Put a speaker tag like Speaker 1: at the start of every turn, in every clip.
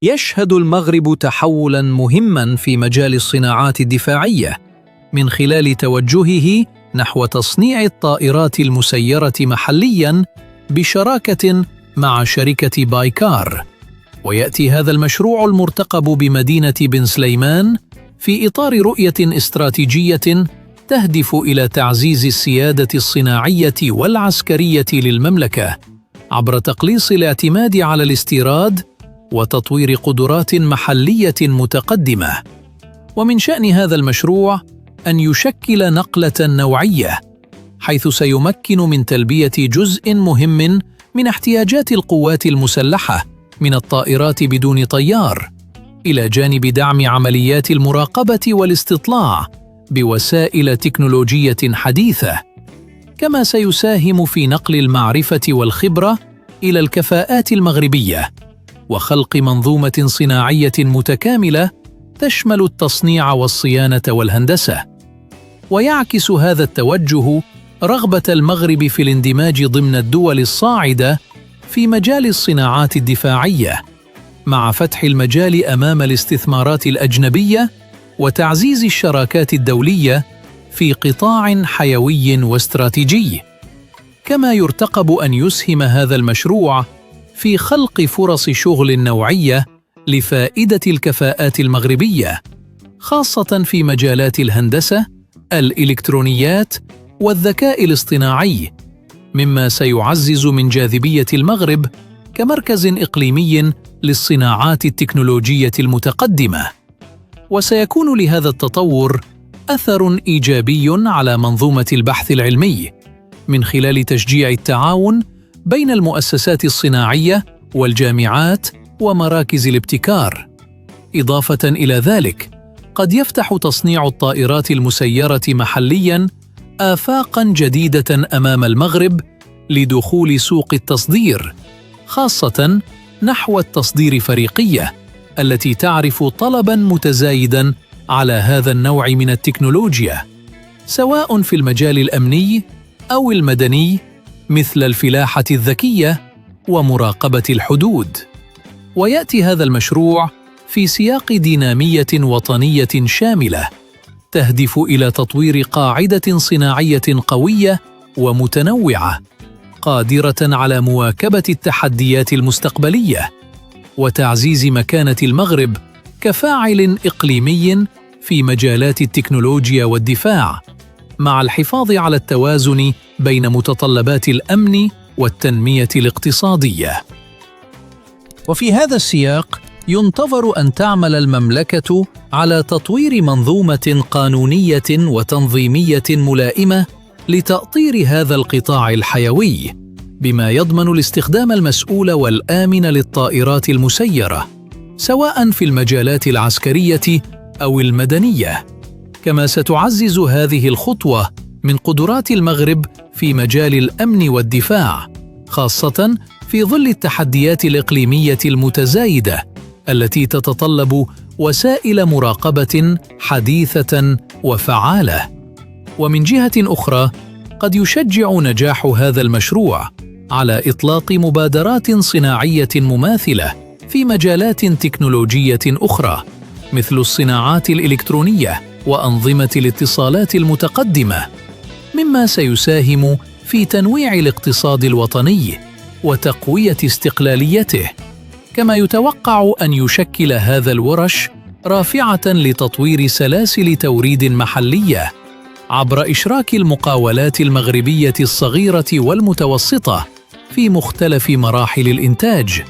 Speaker 1: يشهد المغرب تحولاً مهماً في مجال الصناعات الدفاعية من خلال توجهه نحو تصنيع الطائرات المسيرة محلياً بشراكة مع شركة بايكار. ويأتي هذا المشروع المرتقب بمدينة بن سليمان في إطار رؤية استراتيجية تهدف إلى تعزيز السيادة الصناعية والعسكرية للمملكة عبر تقليص الاعتماد على الاستيراد وتطوير قدرات محلية متقدمة. ومن شأن هذا المشروع أن يشكل نقلة نوعية، حيث سيمكن من تلبية جزء مهم من احتياجات القوات المسلحة من الطائرات بدون طيار، إلى جانب دعم عمليات المراقبة والاستطلاع بوسائل تكنولوجية حديثة. كما سيساهم في نقل المعرفة والخبرة إلى الكفاءات المغربية وخلق منظومة صناعية متكاملة تشمل التصنيع والصيانة والهندسة. ويعكس هذا التوجه رغبة المغرب في الاندماج ضمن الدول الصاعدة في مجال الصناعات الدفاعية، مع فتح المجال أمام الاستثمارات الأجنبية وتعزيز الشراكات الدولية في قطاع حيوي واستراتيجي. كما يرتقب أن يسهم هذا المشروع في خلق فرص شغل نوعية لفائدة الكفاءات المغربية، خاصة في مجالات الهندسة، الإلكترونيات والذكاء الاصطناعي، مما سيعزز من جاذبية المغرب كمركز إقليمي للصناعات التكنولوجية المتقدمة. وسيكون لهذا التطور أثر إيجابي على منظومة البحث العلمي من خلال تشجيع التعاون بين المؤسسات الصناعية والجامعات ومراكز الابتكار. إضافة إلى ذلك، قد يفتح تصنيع الطائرات المسيرة محلياً آفاقاً جديدة أمام المغرب لدخول سوق التصدير، خاصة نحو التصدير فريقية التي تعرف طلباً متزايداً على هذا النوع من التكنولوجيا، سواء في المجال الأمني أو المدني، مثل الفلاحة الذكية ومراقبة الحدود. ويأتي هذا المشروع في سياق دينامية وطنية شاملة تهدف إلى تطوير قاعدة صناعية قوية ومتنوعة، قادرة على مواكبة التحديات المستقبلية وتعزيز مكانة المغرب كفاعل إقليمي في مجالات التكنولوجيا والدفاع، مع الحفاظ على التوازن بين متطلبات الأمن والتنمية الاقتصادية. وفي هذا السياق ينتظر أن تعمل المملكة على تطوير منظومة قانونية وتنظيمية ملائمة لتأطير هذا القطاع الحيوي، بما يضمن الاستخدام المسؤول والآمن للطائرات المسيرة، سواء في المجالات العسكرية أو المدنية. كما ستعزز هذه الخطوة من قدرات المغرب في مجال الأمن والدفاع، خاصة في ظل التحديات الإقليمية المتزايدة التي تتطلب وسائل مراقبة حديثة وفعالة. ومن جهة أخرى، قد يشجع نجاح هذا المشروع على إطلاق مبادرات صناعية مماثلة في مجالات تكنولوجية أخرى، مثل الصناعات الإلكترونية وأنظمة الاتصالات المتقدمة، مما سيساهم في تنويع الاقتصاد الوطني وتقوية استقلاليته. كما يتوقع أن يشكل هذا الورش رافعة لتطوير سلاسل توريد محلية عبر إشراك المقاولات المغربية الصغيرة والمتوسطة في مختلف مراحل الإنتاج.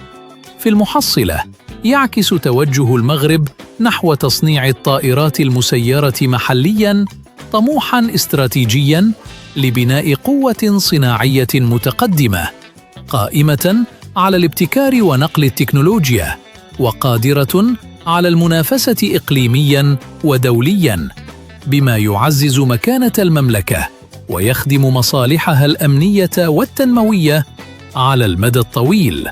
Speaker 1: في المحصلة، يعكس توجه المغرب نحو تصنيع الطائرات المسيرة محلياً طموحاً استراتيجياً لبناء قوة صناعية متقدمة قائمة على الابتكار ونقل التكنولوجيا، وقادرة على المنافسة إقليمياً ودولياً، بما يعزز مكانة المملكة ويخدم مصالحها الأمنية والتنموية على المدى الطويل.